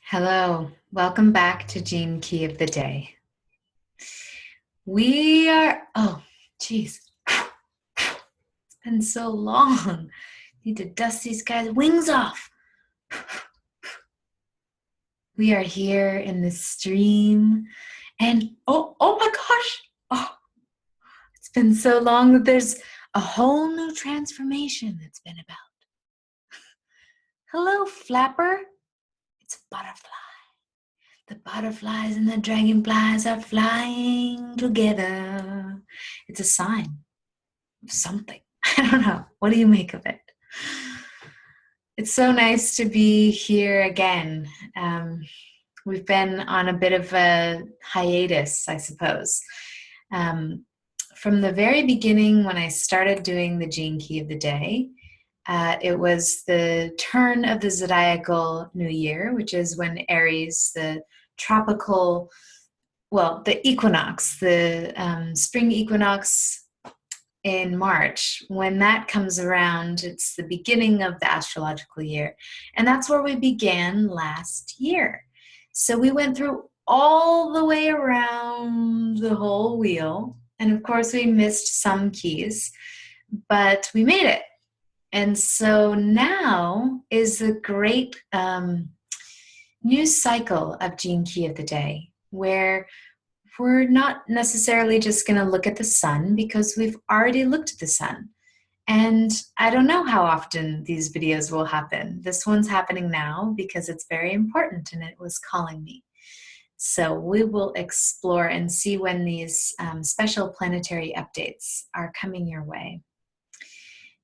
Hello, welcome back to Gene Key of the Day. Oh, geez, it's been so long. Need to dust these guys' wings off. We are here in the stream, and oh my gosh, it's been so long that there's a whole new transformation that's been about. Hello, Flapper. It's a butterfly. The butterflies and the dragonflies are flying together. It's a sign of something. I don't know. What do you make of it? It's so nice to be here again. We've been on a bit of a hiatus, I suppose. From the very beginning, when I started doing the Gene Key of the Day, it was the turn of the zodiacal new year, which is when Aries, the equinox, the spring equinox in March, when that comes around, it's the beginning of the astrological year. And that's where we began last year. So we went through all the way around the whole wheel. And of course, we missed some keys, but we made it. And so now is a great new cycle of Gene Key of the Day, where we're not necessarily just going to look at the sun, because we've already looked at the sun. And I don't know how often these videos will happen. This one's happening now because it's very important and it was calling me. So we will explore and see when these special planetary updates are coming your way.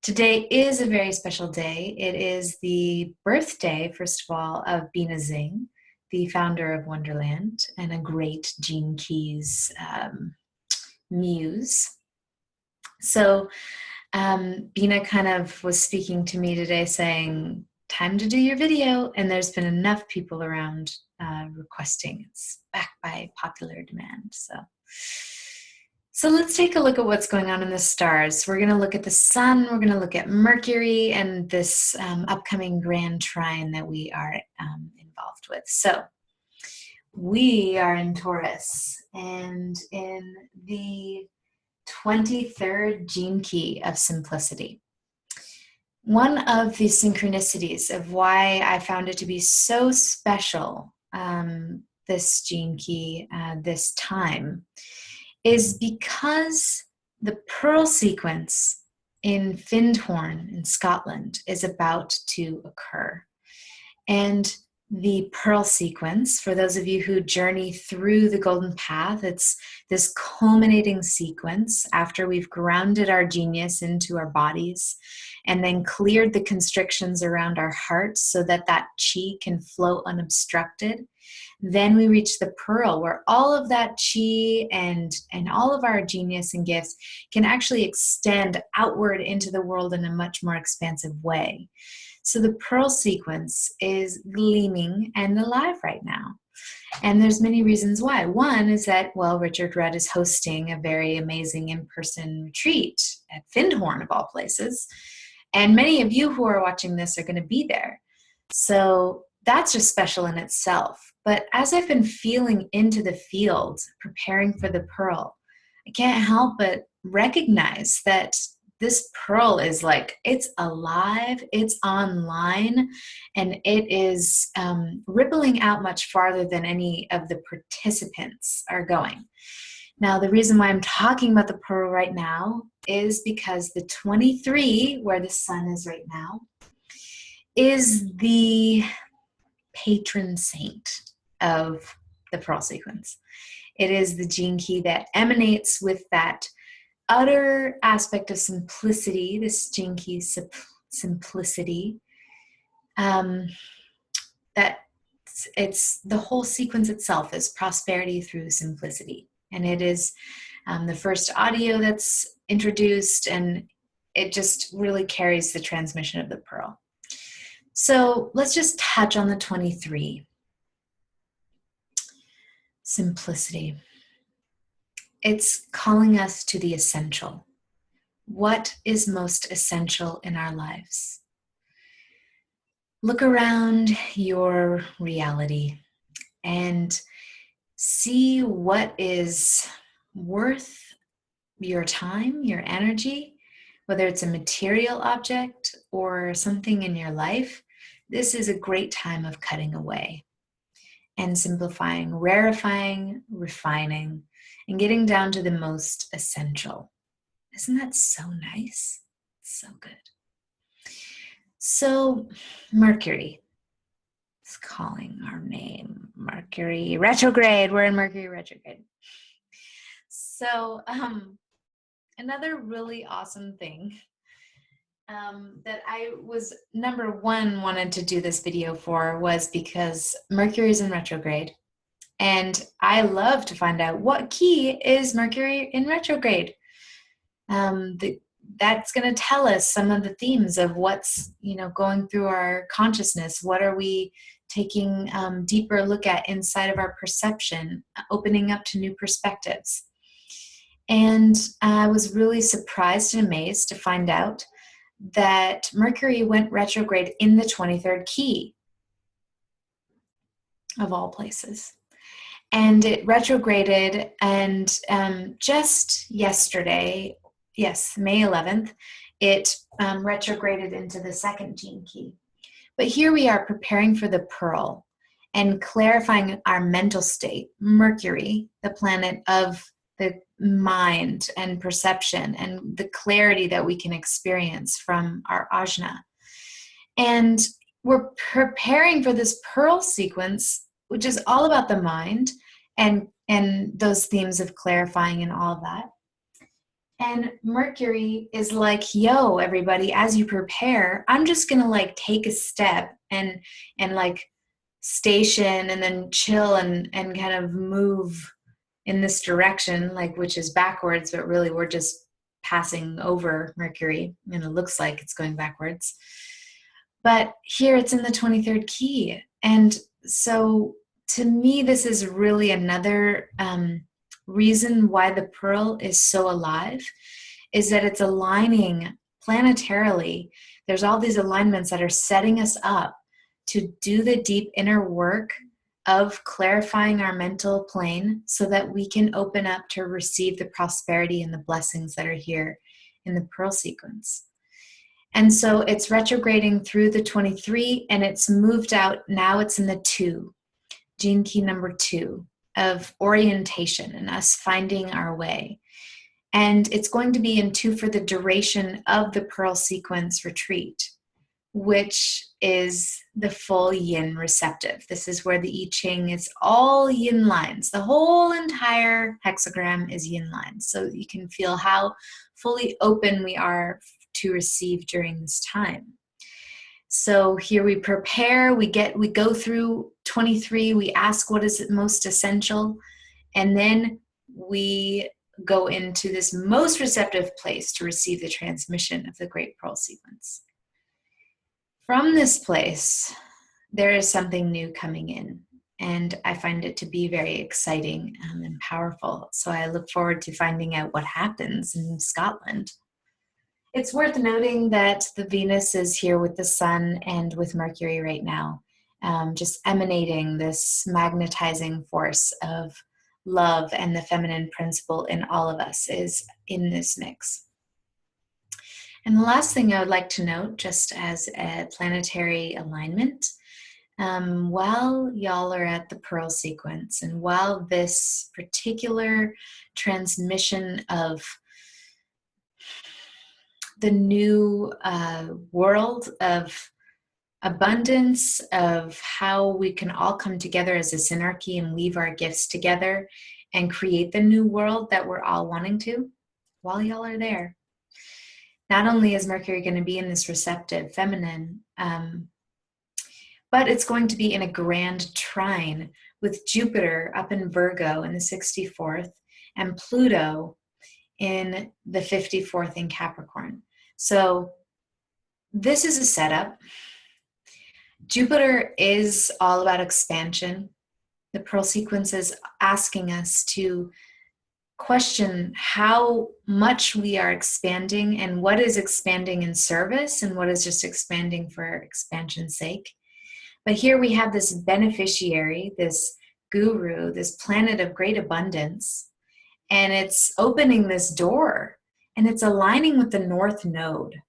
Today is a very special day. It is the birthday, first of all, of Bina Zing, the founder of Wonderland and a great Gene Keys muse. So Bina kind of was speaking to me today saying, time to do your video. And there's been enough people around requesting. It's backed by popular demand. So let's take a look at what's going on in the stars. We're going to look at the sun, we're going to look at Mercury, and this upcoming grand trine that we are involved with. So we are in Taurus, and in the 23rd Gene Key of Simplicity. One of the synchronicities of why I found it to be so special, this Gene Key, this time, is because the pearl sequence in Findhorn in Scotland is about to occur. And the pearl sequence, for those of you who journey through the golden path, it's this culminating sequence after we've grounded our genius into our bodies and then cleared the constrictions around our hearts so that that chi can flow unobstructed. Then we reach the pearl, where all of that chi and all of our genius and gifts can actually extend outward into the world in a much more expansive way. So the pearl sequence is gleaming and alive right now. And there's many reasons why. One is that, well, Richard Rudd is hosting a very amazing in-person retreat at Findhorn, of all places. And many of you who are watching this are going to be there. So that's just special in itself. But as I've been feeling into the field, preparing for the pearl, I can't help but recognize that this pearl is like, it's alive, it's online, and it is rippling out much farther than any of the participants are going. Now, the reason why I'm talking about the pearl right now is because the 23, where the sun is right now, is the patron saint of the pearl sequence. It is the Gene Key that emanates with that utter aspect of simplicity, this Gene Key simplicity, that it's the whole sequence itself is prosperity through simplicity. And it is the first audio that's introduced, and it just really carries the transmission of the pearl. So let's just touch on the 23. Simplicity. It's calling us to the essential. What is most essential in our lives? look around your reality and see what is worth your time, your energy, whether it's a material object or something in your life. This is a great time of cutting away and simplifying, rarefying, refining, and getting down to the most essential. Isn't that so nice? So good. So Mercury is calling our name. Mercury Retrograde. We're in Mercury Retrograde. So another really awesome thing that I was, number one, wanted to do this video for was because Mercury is in retrograde. And I love to find out what key is Mercury in retrograde. That's going to tell us some of the themes of what's, going through our consciousness. What are we taking deeper look at inside of our perception, opening up to new perspectives. And I was really surprised and amazed to find out that Mercury went retrograde in the 23rd key, of all places. And it retrograded, and just yesterday, yes, May 11th, it retrograded into the 2nd gene key. But here we are preparing for the pearl and clarifying our mental state. Mercury, the planet of the mind and perception and the clarity that we can experience from our ajna. And we're preparing for this pearl sequence, which is all about the mind and those themes of clarifying and all of that. And Mercury is like, yo, everybody, as you prepare, I'm just going to take a step and station and then chill and kind of move in this direction, which is backwards, but really we're just passing over Mercury and it looks like it's going backwards. But here it's in the 23rd key. And so to me, this is really another reason why the pearl is so alive, is that it's aligning planetarily. There's all these alignments that are setting us up to do the deep inner work of clarifying our mental plane so that we can open up to receive the prosperity and the blessings that are here in the pearl sequence. And so it's retrograding through the 23 and it's moved out. Now it's in the 2, gene key number 2 of orientation and us finding our way. And it's going to be in 2 for the duration of the pearl sequence retreat, which is the full yin receptive. This is where the I Ching is all yin lines. The whole entire hexagram is yin lines. So you can feel how fully open we are to receive during this time. So here we prepare, we go through 23, we ask what is most essential, and then we go into this most receptive place to receive the transmission of the Great Pearl Sequence. From this place, there is something new coming in, and I find it to be very exciting and powerful. So I look forward to finding out what happens in Scotland. It's worth noting that the Venus is here with the Sun and with Mercury right now, just emanating this magnetizing force of love, and the feminine principle in all of us is in this mix. And the last thing I would like to note, just as a planetary alignment, while y'all are at the pearl sequence and while this particular transmission of the new world of abundance, of how we can all come together as a synarchy and weave our gifts together and create the new world that we're all wanting to, while y'all are there. Not only is Mercury going to be in this receptive feminine, but it's going to be in a grand trine with Jupiter up in Virgo in the 64th and Pluto in the 54th in Capricorn. So this is a setup. Jupiter is all about expansion. The pearl sequence is asking us to question how much we are expanding and what is expanding in service and what is just expanding for expansion's sake. But here we have this beneficiary, this guru, this planet of great abundance, and it's opening this door and it's aligning with the North Node.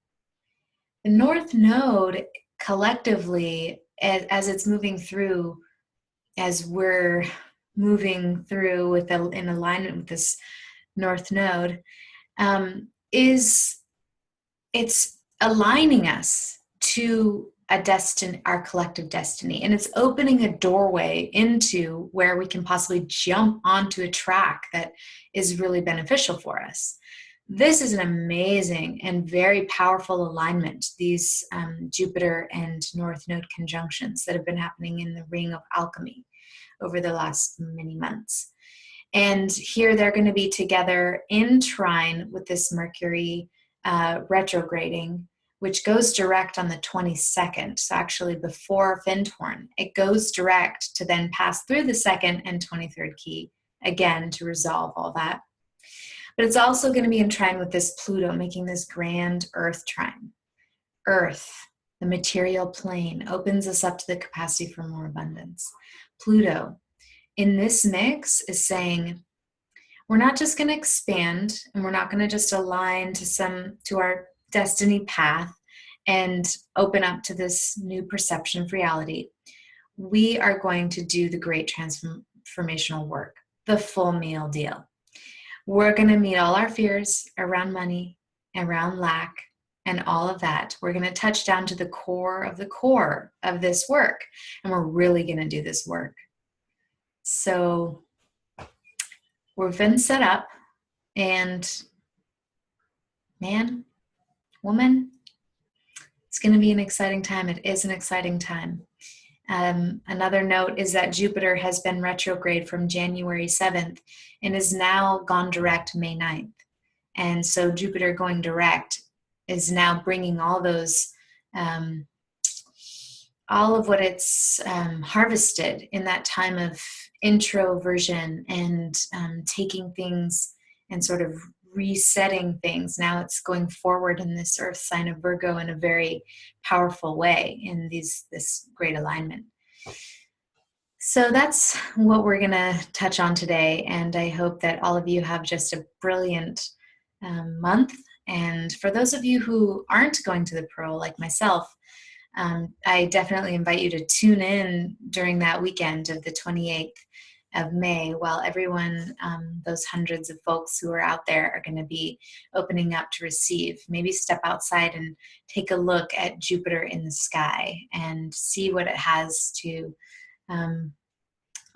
The North Node collectively, as it's moving through, as we're moving through in alignment with this North Node, it's aligning us to our collective destiny, and it's opening a doorway into where we can possibly jump onto a track that is really beneficial for us. This is an amazing and very powerful alignment, these Jupiter and North Node conjunctions that have been happening in the ring of alchemy over the last many months. And here they're going to be together in trine with this Mercury retrograding, which goes direct on the 22nd. So actually before Findhorn, it goes direct to then pass through the 2nd and 23rd key again to resolve all that. But it's also going to be in trine with this Pluto, making this grand Earth trine. Earth, the material plane, opens us up to the capacity for more abundance. Pluto, in this mix, is saying, we're not just going to expand, and we're not going to just align to our destiny path and open up to this new perception of reality. We are going to do the great transformational work, the full meal deal. We're going to meet all our fears around money, around lack, and all of that. We're going to touch down to the core of this work, and we're really going to do this work. So we've been set up, and man, woman, it's going to be an exciting time. It is an exciting time. Another note is that Jupiter has been retrograde from January 7th and is now gone direct May 9th. And so Jupiter going direct is now bringing all those, all of what it's harvested in that time of introversion and taking things and sort of resetting things. Now it's going forward in this earth sign of Virgo in a very powerful way in this great alignment. So that's what we're going to touch on today, and I hope that all of you have just a brilliant month. And for those of you who aren't going to the Pro like myself, I definitely invite you to tune in during that weekend of the 28th of May, while everyone, those hundreds of folks who are out there are going to be opening up to receive. Maybe step outside and take a look at Jupiter in the sky and see what it has to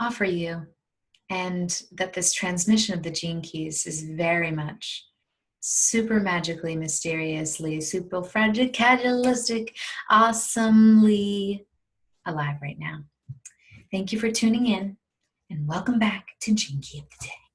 offer you. And that this transmission of the gene keys is very much super magically, mysteriously, super fragilistic, awesomely alive right now. Thank you for tuning in. And welcome back to Gene Key of the Day.